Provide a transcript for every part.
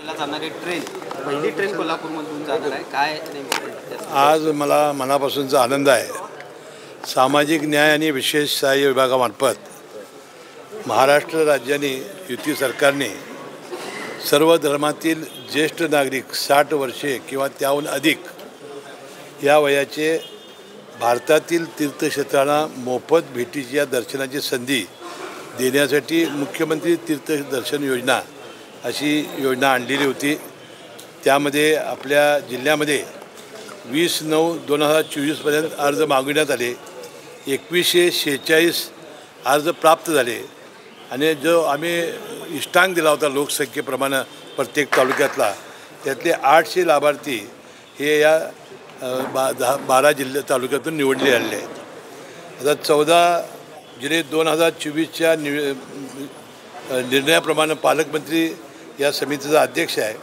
मुंबईला जाणारी ट्रेन पहिली ट्रेन कोल्हापूरमधून जाणार आहे. काय नेमकं आज मला मनापासूनचा आनंद आहे. सामाजिक न्याय आणि विशेष सहाय्य विभागामार्फत महाराष्ट्र राज्याने युती सरकारने सर्व धर्मातील ज्येष्ठ नागरिक 60 वर्षे किंवा त्याहून अधिक या वयाचे भारतातील तीर्थक्षेत्रांना मोफत भेटीची या दर्शनाची संधी देण्यासाठी मुख्यमंत्री तीर्थदर्शन योजना अशी योजना आणलेली होती. त्यामध्ये आपल्या जिल्ह्यामध्ये 20/9/2024 अर्ज मागविण्यात आले. 2146 अर्ज प्राप्त झाले आणि जो आम्ही इष्टांक दिला होता लोकसंख्येप्रमाणे प्रत्येक तालुक्यातला, त्यातले 800 लाभार्थी हे या 12 जिल्हा तालुक्यातून निवडले आलेले आहेत. आता 14 जुलै 2024च्या निर्णयाप्रमाणे पालकमंत्री या समितीचा अध्यक्ष आहे.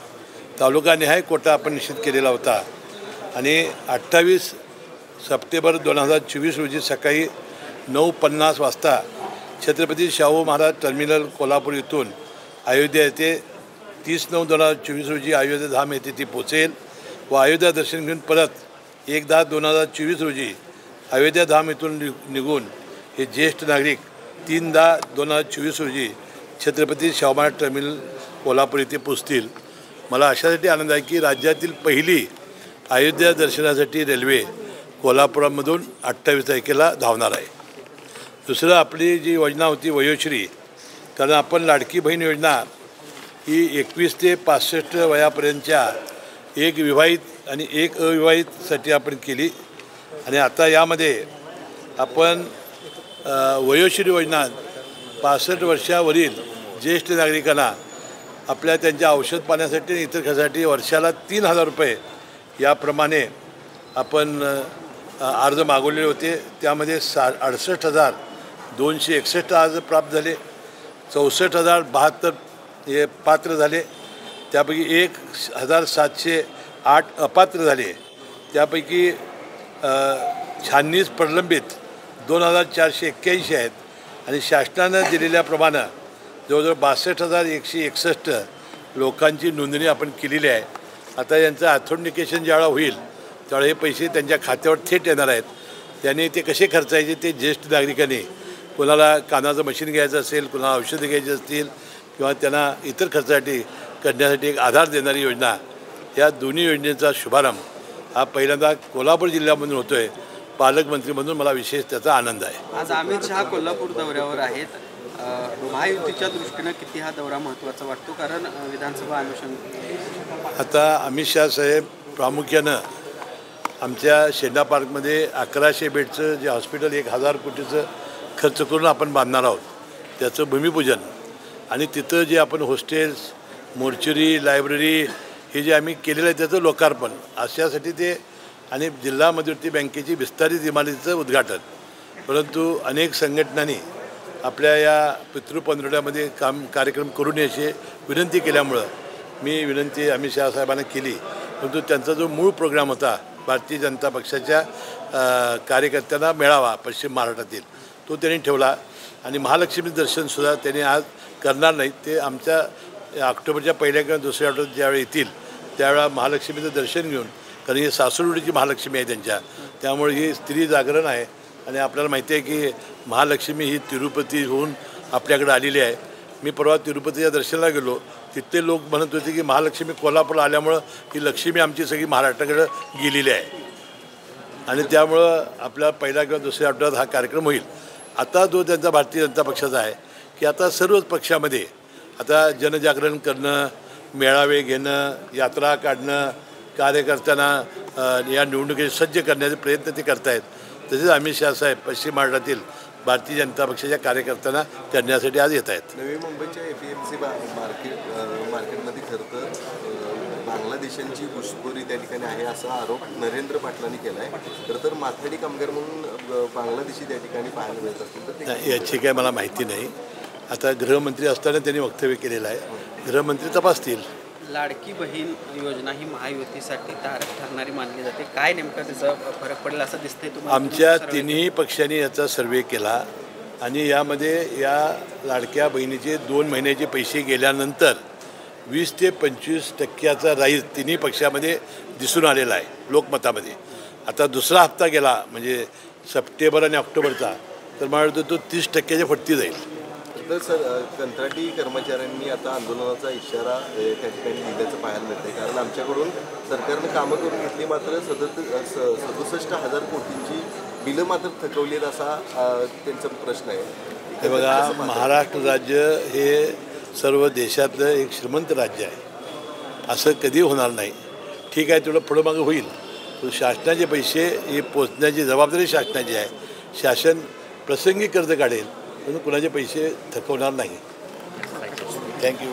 तालुकानिहाय कोटा आपण निश्चित केलेला होता आणि 28 सप्टेंबर 2024 रोजी सकाळी 9:50 वाजता छत्रपती शाहू महाराज टर्मिनल कोल्हापूर येथून अयोध्या येथे 30/9/2024 रोजी अयोध्या धाम येथे ती पोचेल व अयोध्या दर्शन घेऊन परत 1/10/2024 रोजी अयोध्या धाम येथून निघून हे ज्येष्ठ नागरिक 3/10/2024 रोजी छत्रपती शाहू महाराज टर्मिनल कोल्हापूर येथे पोचतील. मला अशासाठी आनंद आहे की राज्यातील पहिली अयोध्या दर्शनासाठी रेल्वे कोल्हापुरामधून 28 तारखेला धावणार आहे. दुसरं आपली जी योजना होती वयोश्री, कारण आपण लाडकी बहीण योजना ही 21 ते 65 वयापर्यंतच्या एक विवाहित आणि एक अविवाहितसाठी आपण केली आणि आता यामध्ये आपण वयोश्री योजना 65 वर्षावरील ज्येष्ठ नागरिकांना आपल्या त्यांच्या औषध पाण्यासाठी आणि इतर खर्चासाठी वर्षाला 3,000 रुपये याप्रमाणे आपण अर्ज मागवलेले होते. त्यामध्ये 68,261 अर्ज प्राप्त झाले. 64,072 हे पात्र झाले. त्यापैकी 1,708 अपात्र झाले. त्यापैकी 96 प्रलंबित 2,481 आहेत आणि शासनानं दिलेल्याप्रमाणे जवळजवळ 62,161 लोकांची नोंदणी आपण केलेली आहे. आता यांचं ऑथेंटिकेशन ज्यावेळा होईल त्यावेळेला हे पैसे त्यांच्या खात्यावर थेट येणार आहेत. त्यांनी ते कसे खर्चायचे ते ज्येष्ठ नागरिकांनी, कोणाला कानाचं मशीन घ्यायचं असेल, कोणाला औषधं घ्यायची असतील किंवा त्यांना इतर खर्चासाठी करण्यासाठी एक आधार देणारी योजना, या दोन्ही योजनेचा शुभारंभ हा पहिल्यांदा कोल्हापूर जिल्ह्यामधून होतो आहे. पालकमंत्री म्हणून मला विशेष त्याचा आनंद आहे. आज अमित शहा कोल्हापूर दौऱ्यावर आहेत. महायुतीच्या दृष्टीनं किती हा दौरा महत्त्वाचा वाटतो, कारण विधानसभा अनुषंगाने आता अमित शहा साहेब प्रामुख्यानं आमच्या शेंडा पार्कमध्ये 1100 बेडचं जे हॉस्पिटल 1,000 कोटीचं खर्च करून आपण बांधणार आहोत त्याचं भूमिपूजन आणि तिथं जे आपण हॉस्टेल्स, मोर्चरी, लायब्ररी हे जे आम्ही केलेलं आहे त्याचं लोकार्पण अशासाठी ते आणि जिल्हा मध्यवर्ती बँकेची विस्तारित इमारतीचं उद्घाटन. परंतु अनेक संघटनांनी आपल्या या पितृपंधरवड्यामध्ये कार्यक्रम करू नये विनंती केल्यामुळं मी विनंती अमित शहा साहेबांना केली. परंतु त्यांचा जो मूळ प्रोग्राम होता भारतीय जनता पक्षाच्या कार्यकर्त्यांना मेळावा पश्चिम महाराष्ट्रातील, तो त्यांनी ठेवला आणि महालक्ष्मी दर्शनसुद्धा त्यांनी आज करणार नाहीत. ते आमच्या ऑक्टोबरच्या पहिल्या किंवा दुसऱ्या आठवड्यात ज्यावेळी येतील त्यावेळेला महालक्ष्मीचं दर्शन घेऊन, कारण ही सासूरवाडीची महालक्ष्मी आहे त्यांच्या, त्यामुळे ही स्त्री जागरण आहे आणि आपल्याला माहिती आहे की महालक्ष्मी ही तिरुपतीहून आपल्याकडे आलेली आहे. मी परवा तिरुपतीच्या दर्शनाला गेलो, तिथले लोक म्हणत होते की महालक्ष्मी कोल्हापूरला आल्यामुळं ही लक्ष्मी आमची सगळी महाराष्ट्राकडे गेलेली आहे आणि त्यामुळं आपल्या पहिल्या किंवा दुसऱ्या आठवड्यात हा कार्यक्रम होईल. आता जो त्यांचा भारतीय जनता पक्षाचा आहे की आता सर्वच पक्षामध्ये आता जनजागरण करणं, मेळावे घेणं, यात्रा काढणं, कार्यकर्त्यांना या निवडणुकीत सज्ज करण्याचे प्रयत्न ते करत आहेत. तसेच अमित शहा साहेब पश्चिम महाराष्ट्रातील भारतीय जनता पक्षाच्या कार्यकर्त्यांना करण्यासाठी आज येत आहेत. नवी मुंबईच्या APMC मार्केटमध्ये खरं तर बांगलादेशांची घुसखोरी त्या ठिकाणी आहे असा आरोप नरेंद्र पाटलांनी केला आहे. खरं तर माथाडी कामगार म्हणून बांगलादेशी त्या ठिकाणी पाहायला मिळत असतील तर याची काय मला माहिती नाही. आता गृहमंत्री असताना त्यांनी वक्तव्य केलेलं आहे, गृहमंत्री तपासतील. लाडकी बहीण योजना ही महायुतीसाठी तारक ठरणारी मानली जाते. काय नेमका त्याचा फरक पडेल असं दिसतंय तुम्हाला? आमच्या तिन्ही पक्षांनी याचा सर्वे केला आणि यामध्ये या लाडक्या बहिणीचे 2 महिन्याचे पैसे गेल्यानंतर 20 ते 25% राईज तिन्ही पक्षामध्ये दिसून आलेला आहे लोकमतामध्ये. आता दुसरा हप्ता गेला म्हणजे सप्टेंबर आणि ऑक्टोबरचा, तर मला वाटतं तो 30%च्या फटती जाईल. तर सर कंत्राटी कर्मचाऱ्यांनी आता आंदोलनाचा इशारा त्या ठिकाणी दिल्याचं पाहायला मिळतंय. कारण आमच्याकडून सरकारनं कामं करून घेतली, मात्र 67,000 कोटींची बिलं मात्र थकवलीत असा त्यांचा प्रश्न आहे. हे बघा, महाराष्ट्र राज्य हे सर्व देशातलं एक श्रीमंत राज्य आहे. असं कधी होणार नाही. ठीक आहे, तेवढं पुढं मागं होईल, पण शासनाचे पैसे हे पोचण्याची जबाबदारी शासनाची आहे. शासन प्रसंगी कर्ज काढेल, पण कुणाचे पैसे थकवणार नाही. थँक्यू.